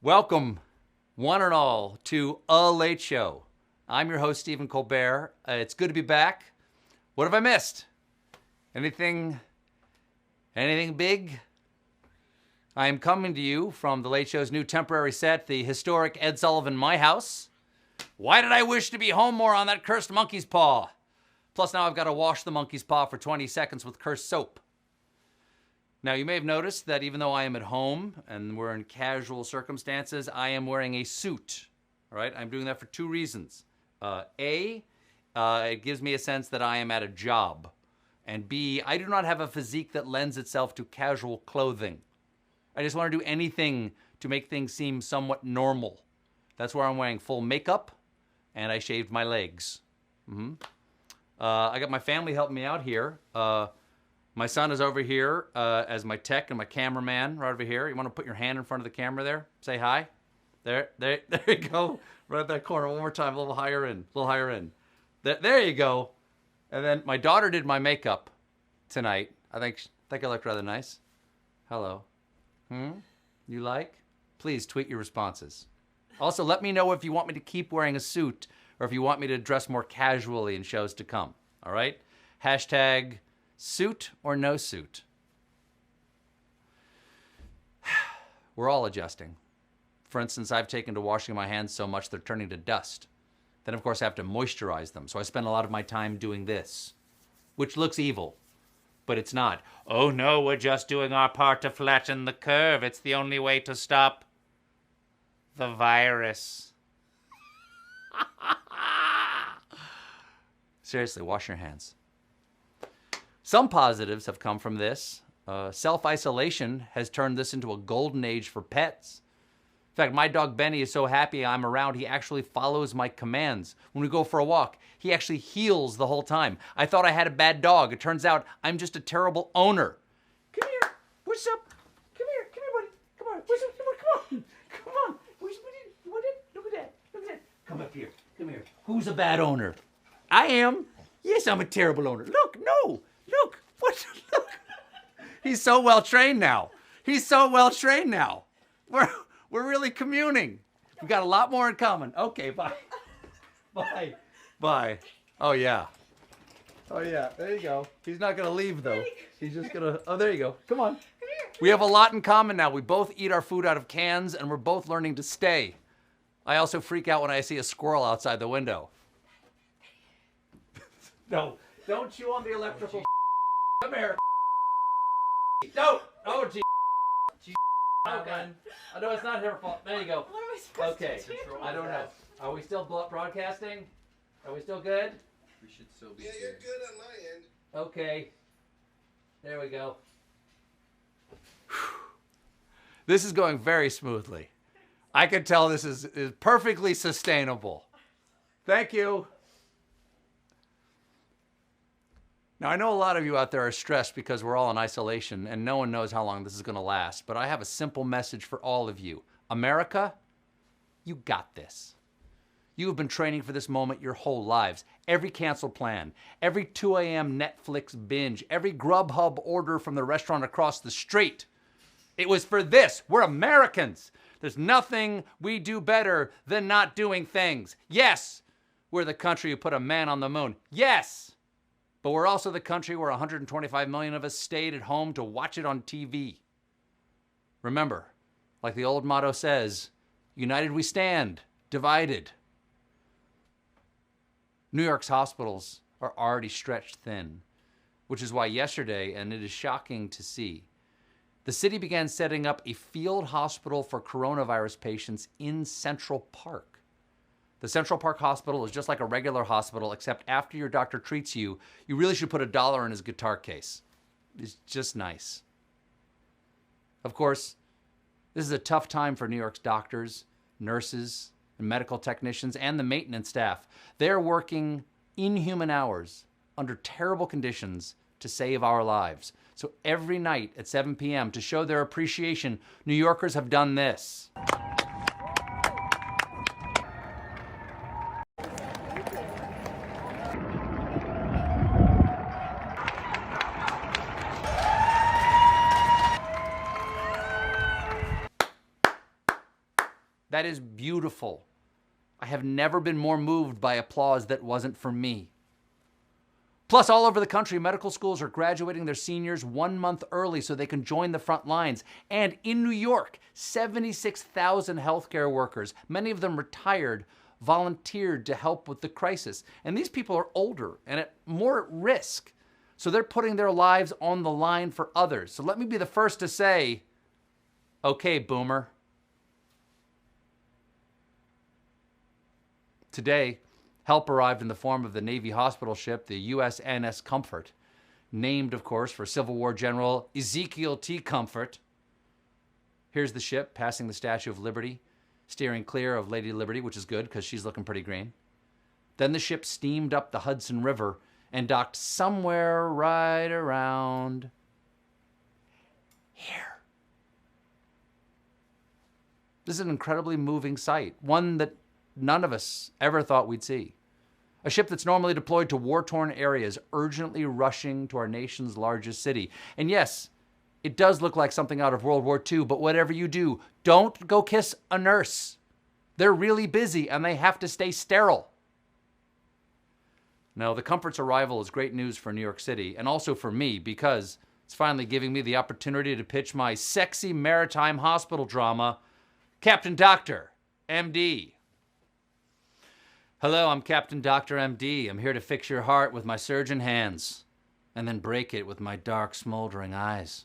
Welcome, one and all, to A Late Show. I'm your host, Stephen Colbert. It's good to be back. What have I missed? Anything big? I am coming to you from The Late Show's new temporary set, the historic Ed Sullivan My House. Why did I wish to be home more on that cursed monkey's paw? Plus now I've got to wash the monkey's paw for 20 seconds with cursed soap. Now, you may have noticed that even though I am at home and we're in casual circumstances, I am wearing a suit, all right? I'm doing that for two reasons. A, it gives me a sense that I am at a job. And B, I do not have a physique that lends itself to casual clothing. I just want to do anything to make things seem somewhat normal. That's where I'm wearing full makeup, and I shaved my legs. I got my family helping me out here. My son is over here as my tech and my cameraman right over here. You want to put your hand in front of the camera there? Say hi. There you go. Right at that corner. One more time. A little higher in. There you go. And then my daughter did my makeup tonight. I think I looked rather nice. Hello. You like? Please tweet your responses. Also, let me know if you want me to keep wearing a suit or if you want me to dress more casually in shows to come. All right? Hashtag suit or no suit. We're all adjusting. For instance, I've taken to washing my hands so much they're turning to dust. Then, of course, I have to moisturize them. So I spend a lot of my time doing this, which looks evil, but it's not. Oh no, we're just doing our part to flatten the curve. It's the only way to stop the virus. Seriously, wash your hands. Some positives have come from this. Self-isolation has turned this into a golden age for pets. In fact, my dog Benny is so happy I'm around, he actually follows my commands. When we go for a walk, he actually heels the whole time. I thought I had a bad dog. It turns out I'm just a terrible owner. Come here. What's up? Come here, buddy. Come on. What's up? Come on. Look at that. Come up here. Come here. Who's a bad owner? I am. Yes, I'm a terrible owner. Look. What? Look. He's so well trained now. We're really communing. We've got a lot more in common. Okay, bye. Bye. Oh yeah. There you go. He's not gonna leave though. He's just gonna. Oh, there you go. Come on. We have a lot in common now. We both eat our food out of cans, and we're both learning to stay. I also freak out when I see a squirrel outside the window. No, don't chew on the electrical. Come here. No. Oh, gee. Oh, God. Oh, no, it's not her fault. There you go. What am I supposed to do? I don't know. Are we still broadcasting? Are we still good? We should still be Yeah, you're good on my end. Okay. There we go. This is going very smoothly. I can tell this is perfectly sustainable. Thank you. Now, I know a lot of you out there are stressed because we're all in isolation and no one knows how long this is going to last, but I have a simple message for all of you. America, you got this. You have been training for this moment your whole lives. Every cancel plan, every 2 a.m. Netflix binge, every Grubhub order from the restaurant across the street. It was for this. We're Americans. There's nothing we do better than not doing things. Yes, we're the country who put a man on the moon. Yes. But we're also the country where 125 million of us stayed at home to watch it on TV. Remember, like the old motto says, united we stand, divided. New York's hospitals are already stretched thin, which is why yesterday, and it is shocking to see, the city began setting up a field hospital for coronavirus patients in Central Park. The Central Park Hospital is just like a regular hospital, except after your doctor treats you, you really should put $1 in his guitar case. It's just nice. Of course, this is a tough time for New York's doctors, nurses, and medical technicians, and the maintenance staff. They're working inhuman hours under terrible conditions to save our lives. So every night at 7 p.m., to show their appreciation, New Yorkers have done this. That is beautiful. I have never been more moved by applause that wasn't for me. Plus, all over the country, medical schools are graduating their seniors 1 month early so they can join the front lines. And in New York, 76,000 healthcare workers, many of them retired, volunteered to help with the crisis. And these people are older and more at risk. So they're putting their lives on the line for others. So let me be the first to say, okay, boomer. Today, help arrived in the form of the Navy hospital ship, the USNS Comfort, named, of course, for Civil War General Ezekiel T. Comfort. Here's the ship passing the Statue of Liberty, steering clear of Lady Liberty, which is good because she's looking pretty green. Then the ship steamed up the Hudson River and docked somewhere right around here. This is an incredibly moving sight, one that none of us ever thought we'd see. A ship that's normally deployed to war-torn areas, urgently rushing to our nation's largest city. And yes, it does look like something out of World War II, but whatever you do, don't go kiss a nurse. They're really busy and they have to stay sterile. Now, the Comfort's arrival is great news for New York City, and also for me, because it's finally giving me the opportunity to pitch my sexy maritime hospital drama, Captain Doctor, MD. Hello, I'm Captain Dr. MD. I'm here to fix your heart with my surgeon hands, and then break it with my dark, smoldering eyes.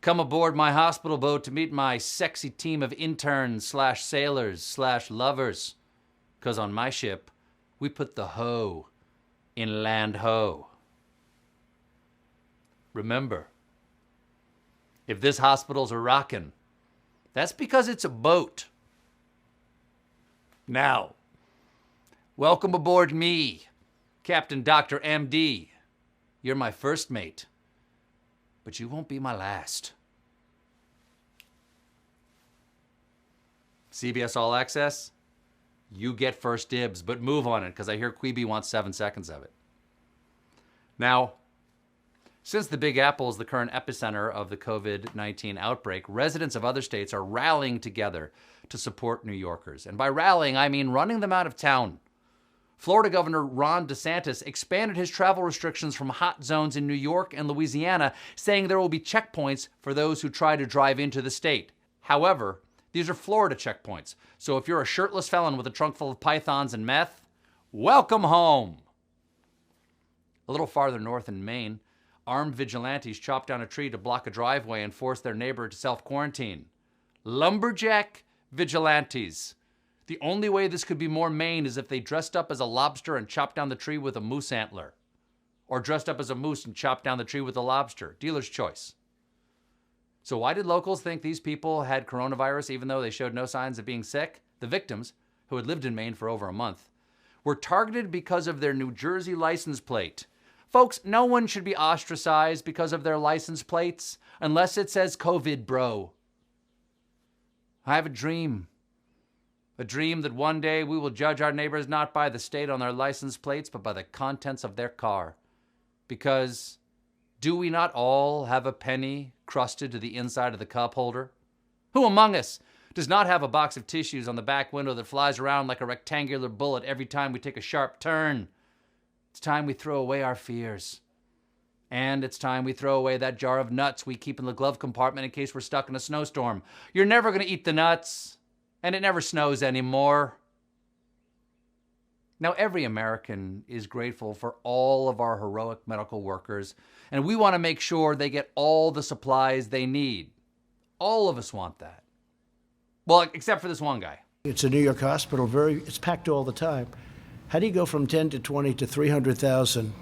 Come aboard my hospital boat to meet my sexy team of interns/sailors/lovers, because on my ship, we put the hoe in land ho. Remember, if this hospital's a rockin', that's because it's a boat. Now, welcome aboard me, Captain Dr. MD. You're my first mate, but you won't be my last. CBS All Access? You get first dibs, but move on it, because I hear Queeby wants 7 seconds of it. Now, since the Big Apple is the current epicenter of the COVID-19 outbreak, residents of other states are rallying together to support New Yorkers. And by rallying, I mean running them out of town. Florida Governor Ron DeSantis expanded his travel restrictions from hot zones in New York and Louisiana, saying there will be checkpoints for those who try to drive into the state. However, these are Florida checkpoints, so if you're a shirtless felon with a trunk full of pythons and meth, welcome home. A little farther north in Maine, armed vigilantes chopped down a tree to block a driveway and force their neighbor to self-quarantine. Lumberjack vigilantes. The only way this could be more Maine is if they dressed up as a lobster and chopped down the tree with a moose antler. Or dressed up as a moose and chopped down the tree with a lobster. Dealer's choice. So why did locals think these people had coronavirus even though they showed no signs of being sick? The victims, who had lived in Maine for over a month, were targeted because of their New Jersey license plate. Folks, no one should be ostracized because of their license plates unless it says COVID, bro. I have a dream. A dream that one day we will judge our neighbors not by the state on their license plates, but by the contents of their car. Because do we not all have a penny crusted to the inside of the cup holder? Who among us does not have a box of tissues on the back window that flies around like a rectangular bullet every time we take a sharp turn? It's time we throw away our fears. And it's time we throw away that jar of nuts we keep in the glove compartment in case we're stuck in a snowstorm. You're never going to eat the nuts, and it never snows anymore. Now, every American is grateful for all of our heroic medical workers, and we want to make sure they get all the supplies they need. All of us want that. Well, except for this one guy. It's a New York hospital, it's packed all the time. How do you go from 10 to 20 to 300,000,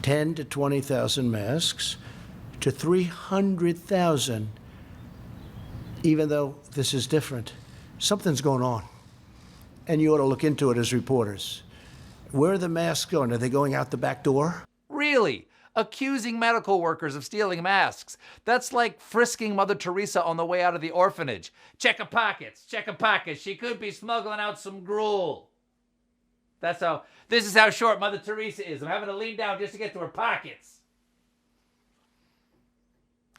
10 to 20,000 masks to 300,000, even though this is different? Something's going on, and you ought to look into it as reporters. Where are the masks going? Are they going out the back door? Really? Accusing medical workers of stealing masks. That's like frisking Mother Teresa on the way out of the orphanage. Check her pockets, check her pockets. She could be smuggling out some gruel. This is how short Mother Teresa is. I'm having to lean down just to get to her pockets.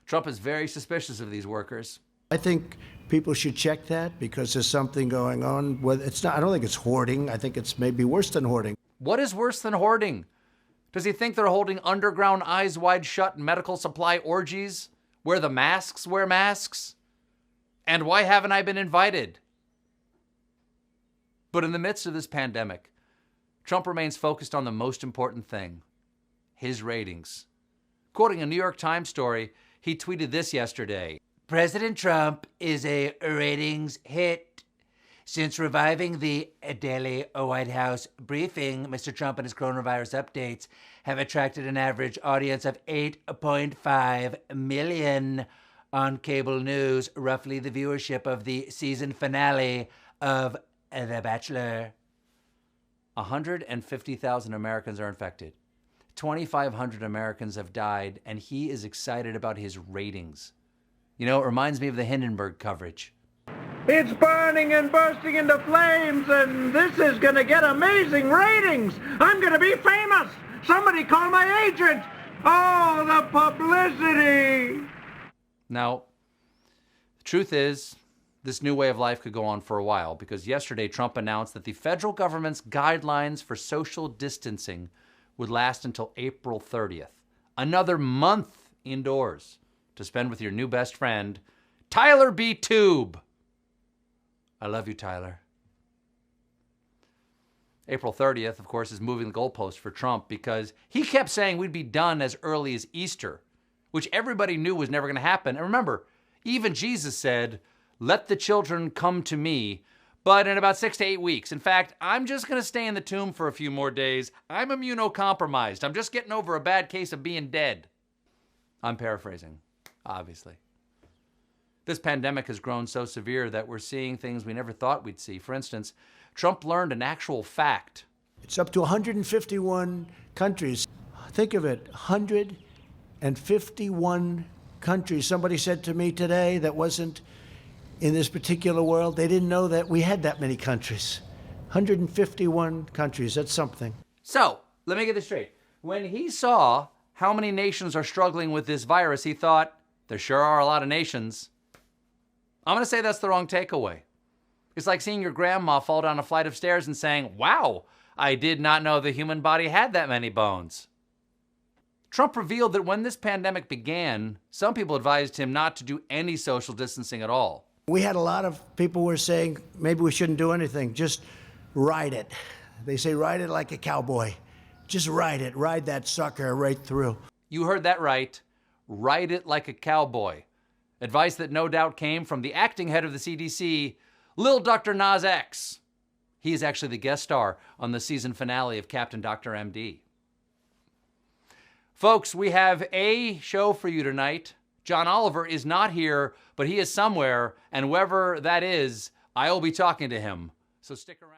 Trump is very suspicious of these workers. I think people should check that because there's something going on. Well, it's not. I don't think it's hoarding. I think it's maybe worse than hoarding. What is worse than hoarding? Does he think they're holding underground, eyes wide shut medical supply orgies where the masks wear masks? And why haven't I been invited? But in the midst of this pandemic, Trump remains focused on the most important thing, his ratings. Quoting a New York Times story, he tweeted this yesterday. President Trump is a ratings hit. Since reviving the daily White House briefing, Mr. Trump and his coronavirus updates have attracted an average audience of 8.5 million on cable news, roughly the viewership of the season finale of The Bachelor. 150,000 Americans are infected. 2,500 Americans have died, and he is excited about his ratings. You know, it reminds me of the Hindenburg coverage. It's burning and bursting into flames, and this is going to get amazing ratings. I'm going to be famous. Somebody call my agent. Oh, the publicity. Now, the truth is, this new way of life could go on for a while because yesterday Trump announced that the federal government's guidelines for social distancing would last until April 30th. Another month indoors to spend with your new best friend, Tyler B. Tube. I love you, Tyler. April 30th, of course, is moving the goalpost for Trump because he kept saying we'd be done as early as Easter, which everybody knew was never going to happen. And remember, even Jesus said, let the children come to me, but in about 6 to 8 weeks. In fact, I'm just going to stay in the tomb for a few more days. I'm immunocompromised. I'm just getting over a bad case of being dead. I'm paraphrasing, obviously. This pandemic has grown so severe that we're seeing things we never thought we'd see. For instance, Trump learned an actual fact. It's up to 151 countries. Think of it, 151 countries. Somebody said to me today that wasn't in this particular world, they didn't know that we had that many countries. 151 countries, that's something. So, let me get this straight. When he saw how many nations are struggling with this virus, he thought, there sure are a lot of nations. I'm going to say that's the wrong takeaway. It's like seeing your grandma fall down a flight of stairs and saying, wow, I did not know the human body had that many bones. Trump revealed that when this pandemic began, some people advised him not to do any social distancing at all. We had a lot of people who were saying, maybe we shouldn't do anything, just ride it. They say ride it like a cowboy. Just ride it, ride that sucker right through. You heard that right, ride it like a cowboy. Advice that no doubt came from the acting head of the CDC, Lil Dr. Nas X. He is actually the guest star on the season finale of Captain Dr. MD. Folks, we have a show for you tonight. John Oliver is not here, but he is somewhere, and whoever that is, I will be talking to him. So stick around.